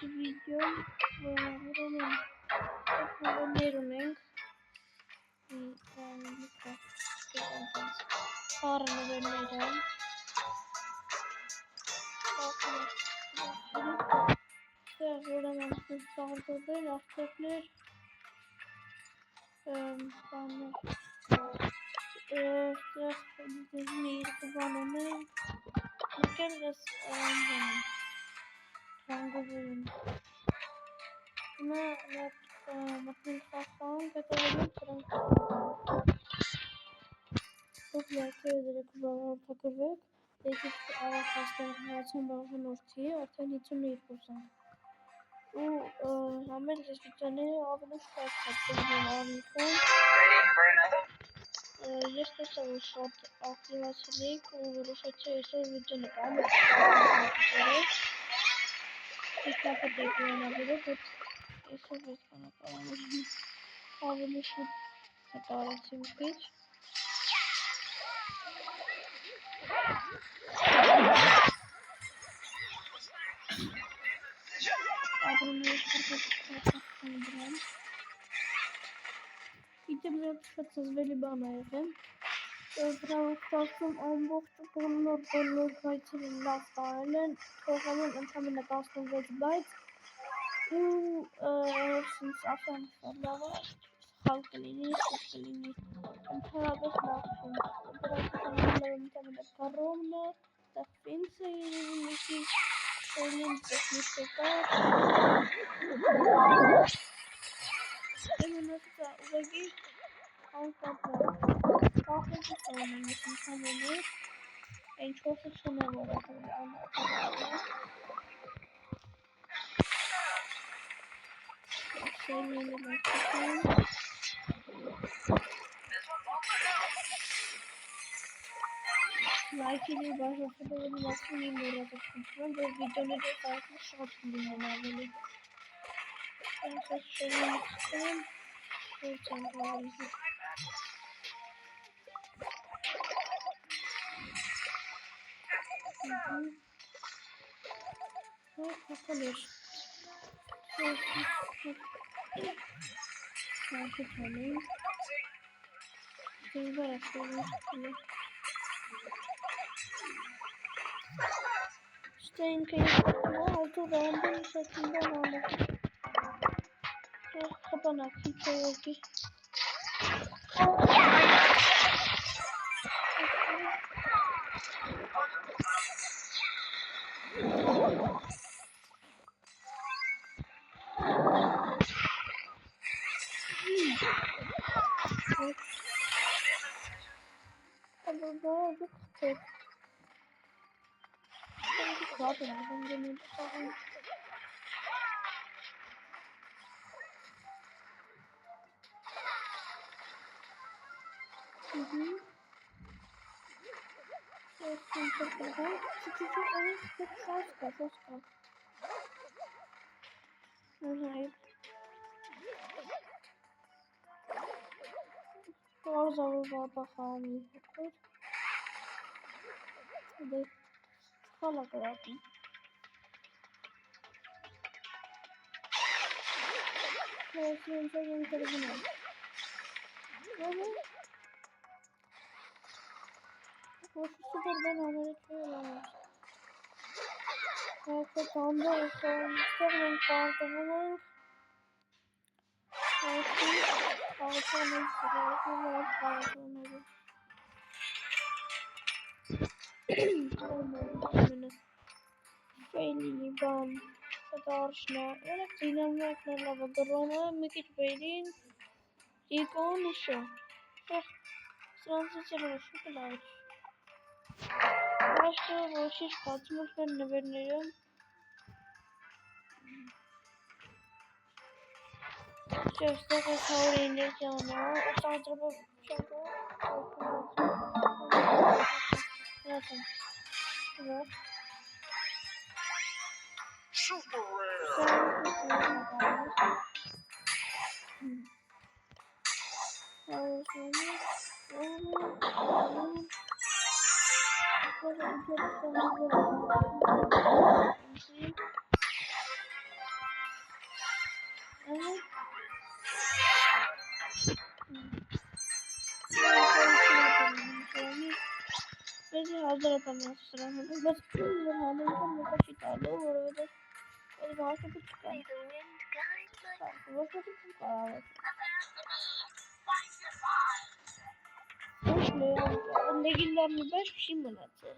video unենք Ես տեսա, որ շատ ակտիվացել ու որոշեցի այսօր վիդեո նկարել այսօր ավելի շուտ նկարեցի մի քիչ Շացազվելի բան է եղել, վրավստացում ամբողջ բոլոր բայցերը լավ տարել են, թողել են ընդամենը 16 բայց ու ասան լավ է, սխալ կլինի, ընդհանրապես մաքսիմում, ընդամենը կառոմն է, տեղ ֆինց է երևի մի քիչ, շելին տեխնիկ կա, Եմենացա ուղղակի անկապը կախեցության եմ ես ընդհանրապես այն 4-ը չունեմ որ շելին եմ ակտիվում լայքերի բաժնորդելու մաքսիմում մոռացած խնդրում որ վիդեոները կարելի շատ լինեն ավելի Ես շելին եմ Очень нравится. Ну, покажешь. Стенка оттуда он был с этим бананом. Хапанак, хитровки. Super banana Quando sono in Failing ban Sadarshna Dinamik Lavagorona make it waiting Econ show Sunset chocolate Başka boşiş katmış ben ne veririm Just like a tower in the genre, it's all about Super rare. Ադամի ասրանում, բայց հանենքան մտաշի տալու, որովհետև այդ վարկը չկա։ Ոչ ոքի կարող է։ Լեգենդարный բաշ չի մնացել։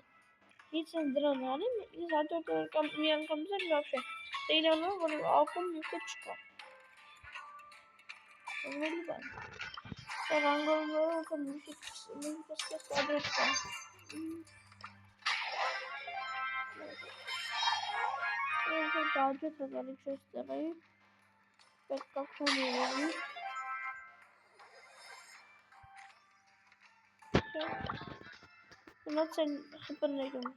Հից են դրան անեմ, ես հատորտոր կամ մի անգամ ձեր վաբշե, տեյրանում, որ ակում յուկը չկա։ Որելի բան։ Ռանգորը կամ միշտ կադրետ կա։ Ես դաջետ հազարի չես տեղայի, պետքա քոնի էվի։ Մնացել խպրներում։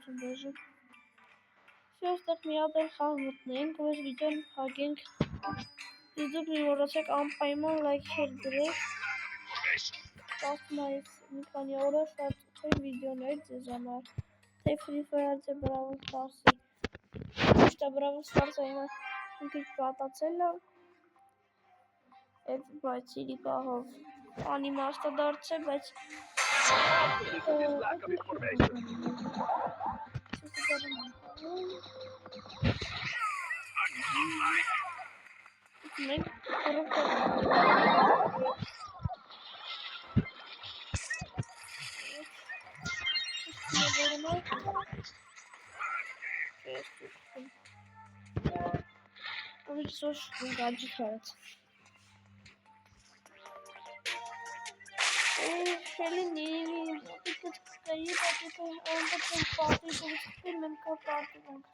Даже. Все, так մի հատ էլ խաղ մտնենք, որ վիդեոն փակենք։ Իսկ դուք մի մոռացեք անպայման լայքեր դրեք։ Սպասում այս մի քանի օր շատ թույլ վիդեոներ ձեզ համար։ Թե Free Fire, թե Brawl Stars-ի։ Միշտ Brawl Stars-ը հիմա մի քիչ պատացել է։ Այդ բայց իրի պահով անիմաստը դարձել, բայց մենք Ուրիշ գաջի քարած։ Շելինի դիտկայի պատիկը անտեսել պատիկը մենք կապատում ենք։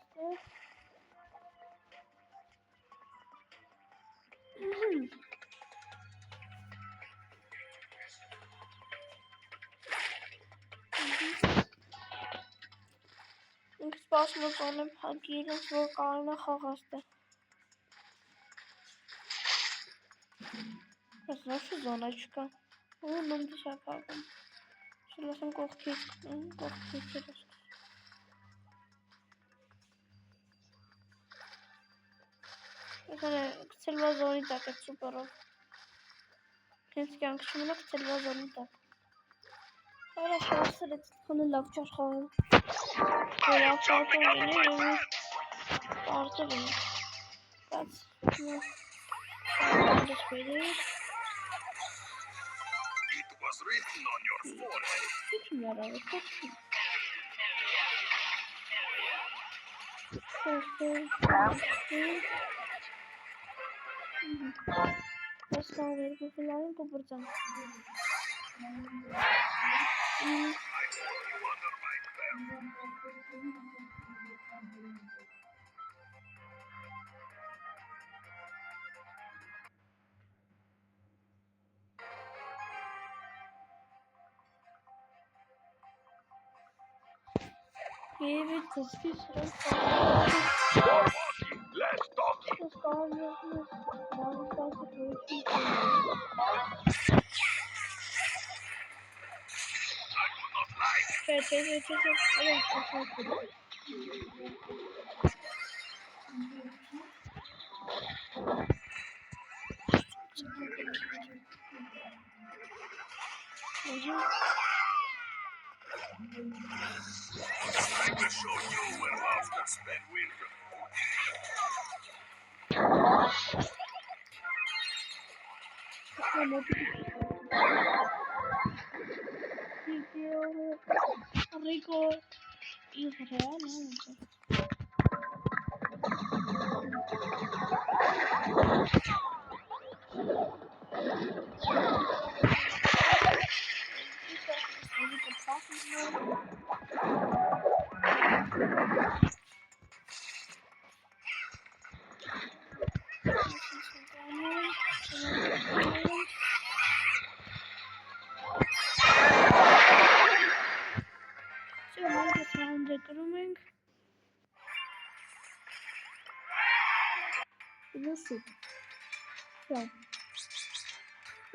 Ինք սպասում եմ փակիրս, որ կարողանա խաղաստը։ Ես նոշի զոնա չկա։ Ու նոմդի շապակում։ Շելասեմ կողքից երես։ Ես անե կցելվա զոնի տակ է սուպերով։ Կենց կյանք շմունա կցելվա զոնի տակ։ Արա շարսել է ծտխանը լավ չար խաղում։ Որ ապարկում էնի և պարտով էնի։ Բայց It was written on your forehead. Let's talk. I will show you where monsters spend winter. Rico is real,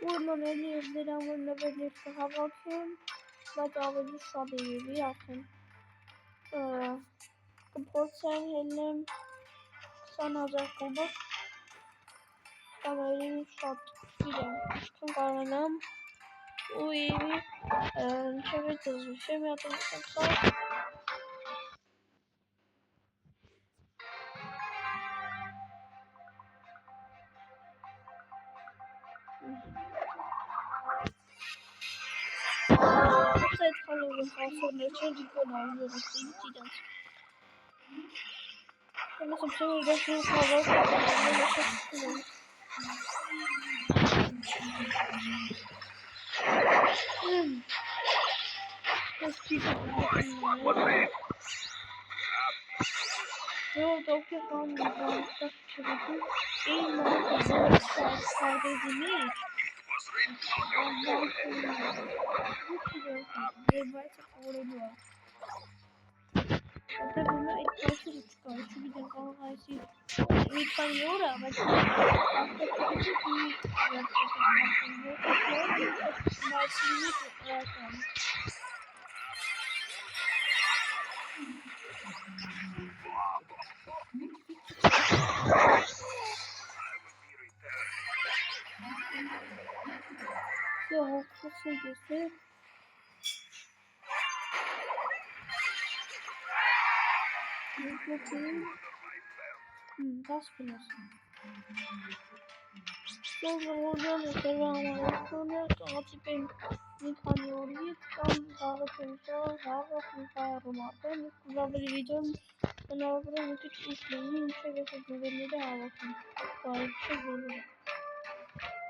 Ուրման էլի ես դրան որ նվերներ կհավաքեմ, բայց ավելի շատ երևի արդեն կփորձեմ հելնեմ 20,000 կուբը կամ երևի շատ գիտեմ ինչքան կարողանամ ու երևի ինչև է ծզվի մի հատ ընկացավ Seit Halloween rausholen, die Kollege das Ding die dann. Dann ist es so, dass wir das geht so, doch gefahren, das zurück. So, das sind das. Das benutzen. So, wir das ich bin mit Kaniolit, dann habe ich den Show, habe ich ein paar Aromaten, ich glaube, die Video, dann habe ich wirklich nicht mehr, ich habe es nicht mehr, weil ich